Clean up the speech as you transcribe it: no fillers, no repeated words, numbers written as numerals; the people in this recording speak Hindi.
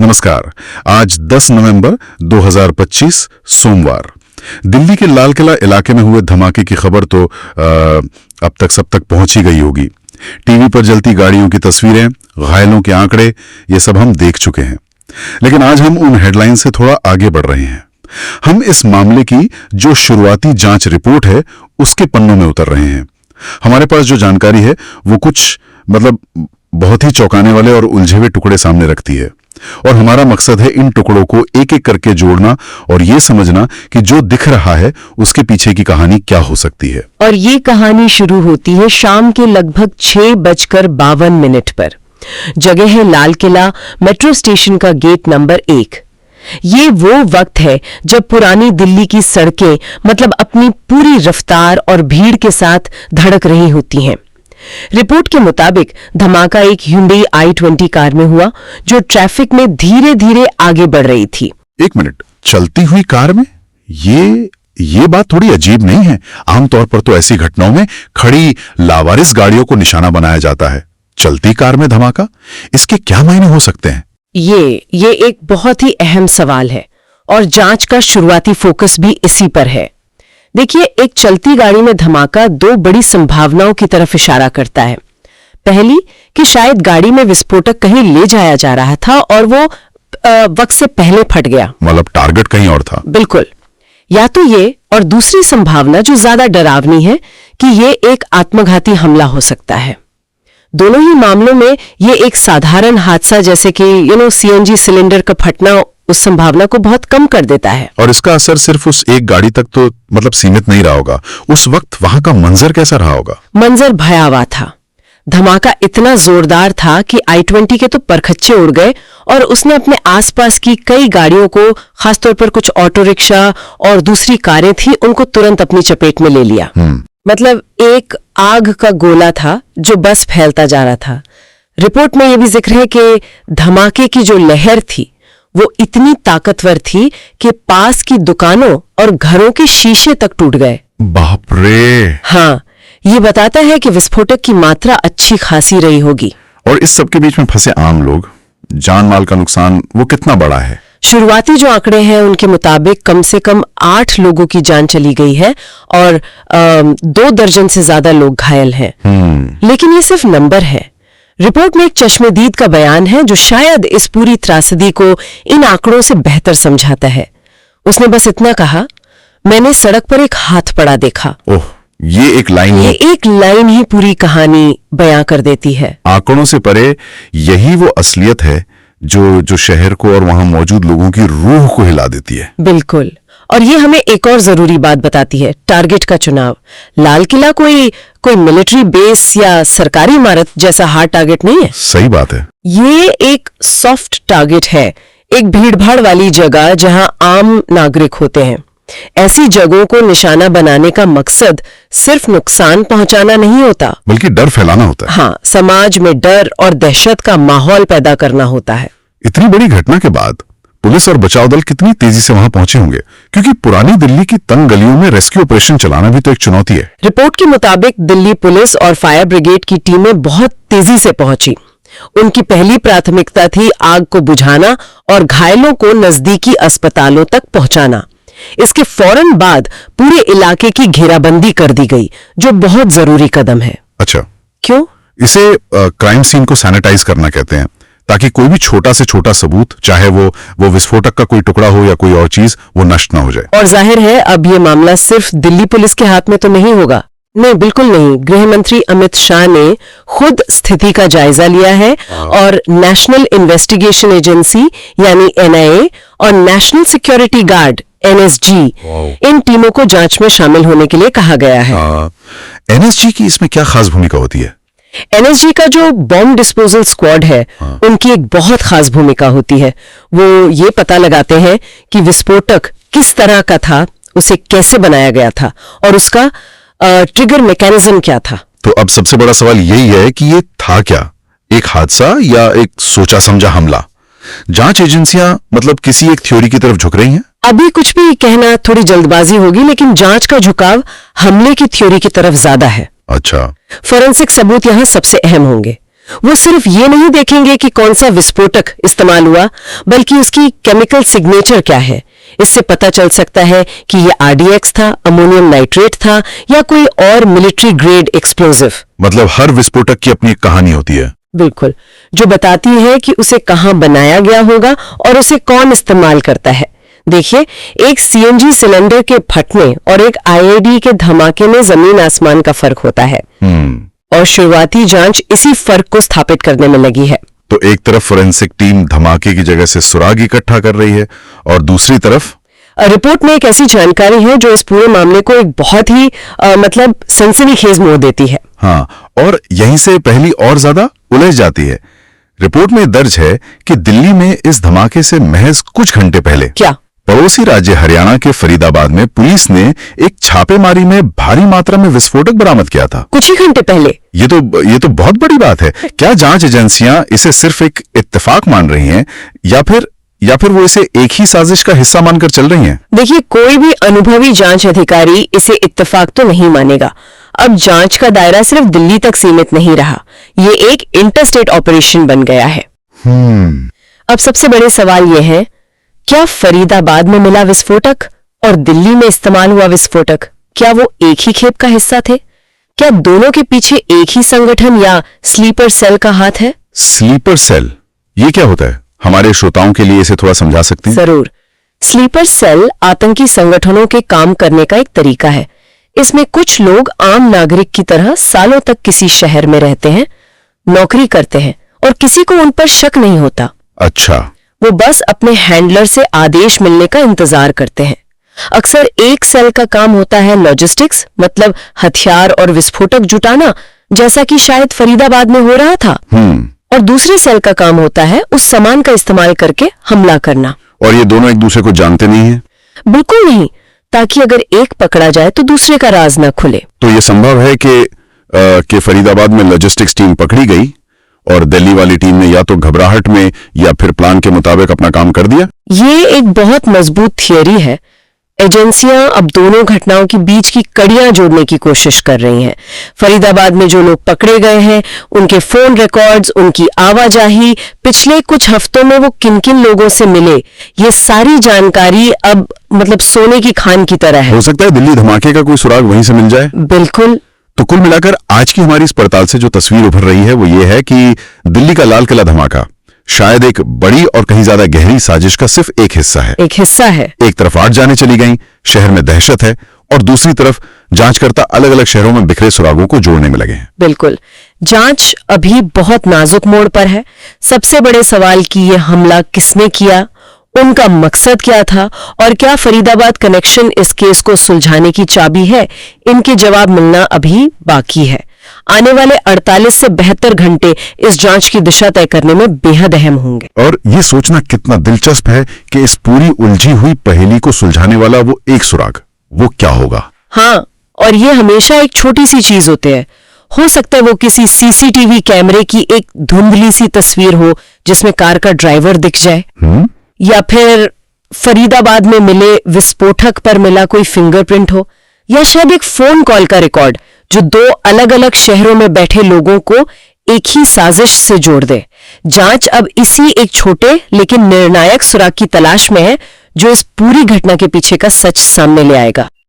नमस्कार। आज 10 नवंबर 2025 सोमवार। दिल्ली के लाल किला इलाके में हुए धमाके की खबर तो अब तक सब तक पहुंच ही गई होगी। टीवी पर जलती गाड़ियों की तस्वीरें, घायलों के आंकड़े, ये सब हम देख चुके हैं। लेकिन आज हम उन हेडलाइन से थोड़ा आगे बढ़ रहे हैं। हम इस मामले की जो शुरुआती जांच रिपोर्ट है उसके पन्नों में उतर रहे हैं। हमारे पास जो जानकारी है वो कुछ बहुत ही चौंकाने वाले और उलझे हुए टुकड़े सामने रखती है, और हमारा मकसद है इन टुकड़ों को एक एक करके जोड़ना और ये समझना कि जो दिख रहा है उसके पीछे की कहानी क्या हो सकती है। और ये कहानी शुरू होती है शाम के लगभग 6:52 पर। जगह है लाल किला, मेट्रो स्टेशन का गेट नंबर 1। ये वो वक्त है जब पुरानी दिल्ली की सड़कें अपनी पूरी रफ्तार और भीड़ के साथ धड़क रही होती हैं। रिपोर्ट के मुताबिक धमाका एक Hyundai i20 कार में हुआ जो ट्रैफिक में धीरे धीरे आगे बढ़ रही थी। एक मिनट, चलती हुई कार में? ये बात थोड़ी अजीब नहीं है? आमतौर पर तो ऐसी घटनाओं में खड़ी लावारिस गाड़ियों को निशाना बनाया जाता है। चलती कार में धमाका, इसके क्या मायने हो सकते हैं? ये एक बहुत ही अहम सवाल है और जांच का शुरुआती फोकस भी इसी पर है। देखिए, एक चलती गाड़ी में धमाका दो बड़ी संभावनाओं की तरफ इशारा करता है। पहली कि शायद गाड़ी में विस्फोटक कहीं ले जाया जा रहा था और वो वक्त से पहले फट गया, टारगेट कहीं और था। बिल्कुल। या तो ये, और दूसरी संभावना जो ज्यादा डरावनी है कि ये एक आत्मघाती हमला हो सकता है। दोनों ही मामलों में ये एक साधारण हादसा जैसे कि CNG सिलेंडर का फटना उस संभावना को बहुत कम कर देता है। और इसका असर सिर्फ उस एक गाड़ी तक तो सीमित नहीं रहा होगा। उस वक्त वहां का मंजर कैसा रहा होगा? मंजर भयावह था। धमाका इतना जोरदार था कि i20 के तो परखच्चे उड़ गए और उसने अपने आसपास की कई गाड़ियों को, खासतौर पर कुछ ऑटो रिक्शा और दूसरी कारें थी, उनको तुरंत अपनी चपेट में ले लिया। एक आग का गोला था जो बस फैलता जा रहा था। रिपोर्ट में यह भी जिक्र है कि धमाके की जो लहर थी वो इतनी ताकतवर थी कि पास की दुकानों और घरों के शीशे तक टूट गए। बाप रे! हाँ, ये बताता है कि विस्फोटक की मात्रा अच्छी खासी रही होगी। और इस सब के बीच में फंसे आम लोग, जान माल का नुकसान वो कितना बड़ा है? शुरुआती जो आंकड़े हैं उनके मुताबिक कम से कम 8 लोगों की जान चली गई है और 2 दर्जन से ज्यादा लोग घायल हैं। लेकिन ये सिर्फ नंबर है। रिपोर्ट में एक चश्मदीद का बयान है जो शायद इस पूरी त्रासदी को इन आंकड़ों से बेहतर समझाता है। उसने बस इतना कहा, मैंने सड़क पर एक हाथ पड़ा देखा। ओह, ये एक लाइन ही पूरी कहानी बयां कर देती है। आंकड़ों से परे यही वो असलियत है जो शहर को और वहां मौजूद लोगों की रूह को हिला देती है। बिल्कुल। और ये हमें एक और जरूरी बात बताती है, टारगेट का चुनाव। लाल किला कोई मिलिट्री बेस या सरकारी इमारत जैसा हार्ड टारगेट नहीं है। सही बात है। ये एक सॉफ्ट टारगेट है, एक भीड़भाड़ वाली जगह जहां आम नागरिक होते हैं। ऐसी जगहों को निशाना बनाने का मकसद सिर्फ नुकसान पहुंचाना नहीं होता, बल्कि डर फैलाना होता है। हाँ, समाज में डर और दहशत का माहौल पैदा करना होता है। इतनी बड़ी घटना के बाद पुलिस और बचाव दल कितनी तेजी से वहां पहुंचे होंगे, क्योंकि पुरानी दिल्ली की तंग गलियों में रेस्क्यू ऑपरेशन चलाना भी तो एक चुनौती है। रिपोर्ट के मुताबिक दिल्ली पुलिस और फायर ब्रिगेड की टीमें बहुत तेजी से पहुंची। उनकी पहली प्राथमिकता थी आग को बुझाना और घायलों को नजदीकी अस्पतालों तक पहुंचाना। इसके फौरन बाद पूरे इलाके की घेराबंदी कर दी गई, जो बहुत जरूरी कदम है। अच्छा, क्यों? इसे क्राइम सीन को सैनिटाइज करना कहते हैं, ताकि कोई भी छोटा से छोटा सबूत, चाहे वो विस्फोटक का कोई टुकड़ा हो या कोई और चीज, वो नष्ट ना हो जाए। और जाहिर है अब ये मामला सिर्फ दिल्ली पुलिस के हाथ में तो नहीं होगा। नहीं, बिल्कुल नहीं। गृह मंत्री अमित शाह ने खुद स्थिति का जायजा लिया है और नेशनल इन्वेस्टिगेशन एजेंसी यानी NIA और नेशनल सिक्योरिटी गार्ड NSG, इन टीमों को जांच में शामिल होने के लिए कहा गया है। NSG की इसमें क्या खास भूमिका होती है? NSG का जो बॉम्ब डिस्पोजल स्क्वाड है, उनकी एक बहुत खास भूमिका होती है। वो ये पता लगाते हैं कि विस्फोटक किस तरह का था, उसे कैसे बनाया गया था और उसका ट्रिगर मैकेनिज्म क्या था। तो अब सबसे बड़ा सवाल यही है कि ये था क्या, एक हादसा या एक सोचा समझा हमला? जांच एजेंसियां किसी एक थ्योरी की तरफ झुक रही हैं? अभी कुछ भी कहना थोड़ी जल्दबाजी होगी, लेकिन जांच का झुकाव हमले की थ्योरी की तरफ ज्यादा है। अच्छा। फोरेंसिक सबूत यहां सबसे अहम होंगे। वो सिर्फ ये नहीं देखेंगे कि कौन सा विस्फोटक इस्तेमाल हुआ, बल्कि उसकी केमिकल सिग्नेचर क्या है। इससे पता चल सकता है कि ये RDX था, अमोनियम नाइट्रेट था, या कोई और मिलिट्री ग्रेड एक्सप्लोजिव। मतलब हर विस्फोटक की अपनी एक कहानी होती है। बिल्कुल, जो बताती है कि उसे कहाँ बनाया गया होगा और उसे कौन इस्तेमाल करता है। देखिए, एक CNG सिलेंडर के फटने और एक IED के धमाके में जमीन आसमान का फर्क होता है। और शुरुआती जांच इसी फर्क को स्थापित करने में लगी है। तो एक तरफ फोरेंसिक टीम धमाके की जगह से सुराग इकट्ठा कर रही है और दूसरी तरफ रिपोर्ट में एक ऐसी जानकारी है जो इस पूरे मामले को एक बहुत ही मतलब सनसनीखेज मोड़ देती है। हाँ, और यहीं से पहली और ज्यादा उलझ जाती है। रिपोर्ट में दर्ज है कि दिल्ली में इस धमाके से महज कुछ घंटे पहले क्या पड़ोसी राज्य हरियाणा के फरीदाबाद में पुलिस ने एक छापेमारी में भारी मात्रा में विस्फोटक बरामद किया था। कुछ ही घंटे पहले। ये तो बहुत बड़ी बात है। क्या जांच एजेंसियां इसे सिर्फ एक इत्तेफाक मान रही हैं या फिर वो इसे एक ही साजिश का हिस्सा मानकर चल रही हैं? देखिए, कोई भी अनुभवी जांच अधिकारी इसे इत्तेफाक तो नहीं मानेगा। अब जांच का दायरा सिर्फ दिल्ली तक सीमित नहीं रहा, ये एक इंटरस्टेट ऑपरेशन बन गया है। अब सबसे बड़े सवाल ये है, क्या फरीदाबाद में मिला विस्फोटक और दिल्ली में इस्तेमाल हुआ विस्फोटक, क्या वो एक ही खेप का हिस्सा थे? क्या दोनों के पीछे एक ही संगठन या स्लीपर सेल का हाथ है? स्लीपर सेल, ये क्या होता है? हमारे श्रोताओं के लिए इसे थोड़ा समझा सकते हैं? जरूर। स्लीपर सेल आतंकी संगठनों के काम करने का एक तरीका है। इसमें कुछ लोग आम नागरिक की तरह सालों तक किसी शहर में रहते हैं, नौकरी करते हैं और किसी को उन पर शक नहीं होता। अच्छा। वो बस अपने हैंडलर से आदेश मिलने का इंतजार करते हैं। अक्सर एक सेल का काम होता है लॉजिस्टिक्स, मतलब हथियार और विस्फोटक जुटाना, जैसा कि शायद फरीदाबाद में हो रहा था। और दूसरे सेल का काम होता है उस सामान का इस्तेमाल करके हमला करना। और ये दोनों एक दूसरे को जानते नहीं हैं? बिल्कुल नहीं, ताकि अगर एक पकड़ा जाए तो दूसरे का राज न खुले। तो ये संभव है कि फरीदाबाद में लॉजिस्टिक्स टीम पकड़ी गई और दिल्ली वाली टीम ने या तो घबराहट में या फिर प्लान के मुताबिक अपना काम कर दिया? ये एक बहुत मजबूत थियरी है। एजेंसियां अब दोनों घटनाओं के बीच की कड़ियां जोड़ने की कोशिश कर रही हैं। फरीदाबाद में जो लोग पकड़े गए हैं, उनके फोन रिकॉर्ड्स, उनकी आवाजाही, पिछले कुछ हफ्तों में वो किन किन लोगों से मिले, ये सारी जानकारी अब मतलब सोने की खान की तरह है। हो सकता है दिल्ली धमाके का कोई सुराग वहीं से मिल जाए। बिल्कुल। तो कुल मिलाकर आज की हमारी इस पड़ताल से जो तस्वीर उभर रही है वो ये है कि दिल्ली का लाल किला धमाका शायद एक बड़ी और कहीं ज्यादा गहरी साजिश का सिर्फ एक हिस्सा है। एक तरफ आठ जाने चली गईं, शहर में दहशत है, और दूसरी तरफ जांचकर्ता अलग अलग शहरों में बिखरे सुरागों को जोड़ने में लगे हैं। बिल्कुल। जांच अभी बहुत नाजुक मोड़ पर है। सबसे बड़े सवाल कि ये हमला किसने किया, उनका मकसद क्या था, और क्या फरीदाबाद कनेक्शन इस केस को सुलझाने की चाबी है, इनके जवाब मिलना अभी बाकी है। आने वाले 48 से 72 घंटे इस जांच की दिशा तय करने में बेहद अहम होंगे। और ये सोचना कितना दिलचस्प है कि इस पूरी उलझी हुई पहेली को सुलझाने वाला वो एक सुराग, वो क्या होगा? हाँ, और ये हमेशा एक छोटी सी चीज होती है। हो सकता है वो किसी CCTV कैमरे की एक धुंधली सी तस्वीर हो जिसमें कार का ड्राइवर दिख जाए, या फिर फरीदाबाद में मिले विस्फोटक पर मिला कोई फिंगरप्रिंट हो, या शायद एक फोन कॉल का रिकॉर्ड जो दो अलग अलग शहरों में बैठे लोगों को एक ही साजिश से जोड़ दे। जांच अब इसी एक छोटे लेकिन निर्णायक सुराग की तलाश में है जो इस पूरी घटना के पीछे का सच सामने ले आएगा।